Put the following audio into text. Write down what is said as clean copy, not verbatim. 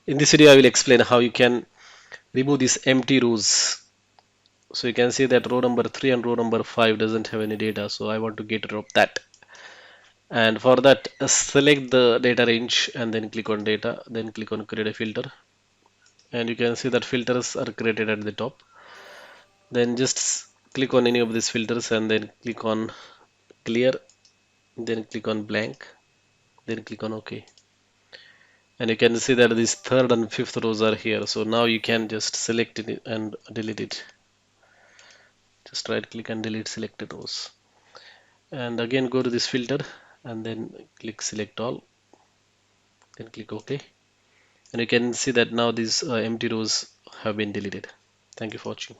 In this video, I will explain how you can remove these empty rows. So you can see that row number 3 and row number 5 doesn't have any data. So I want to get rid of that. And for that, select the data range and then click on data, then click on create a filter. And you can see that filters are created at the top. Then just click on any of these filters and then click on clear, then click on blank, then click on OK. And you can see that these third and fifth rows are here. So now you can just select it and delete it. Just right click and delete selected rows. And again go to this filter and then click select all, then click OK. And you can see that now these empty rows have been deleted. Thank you for watching.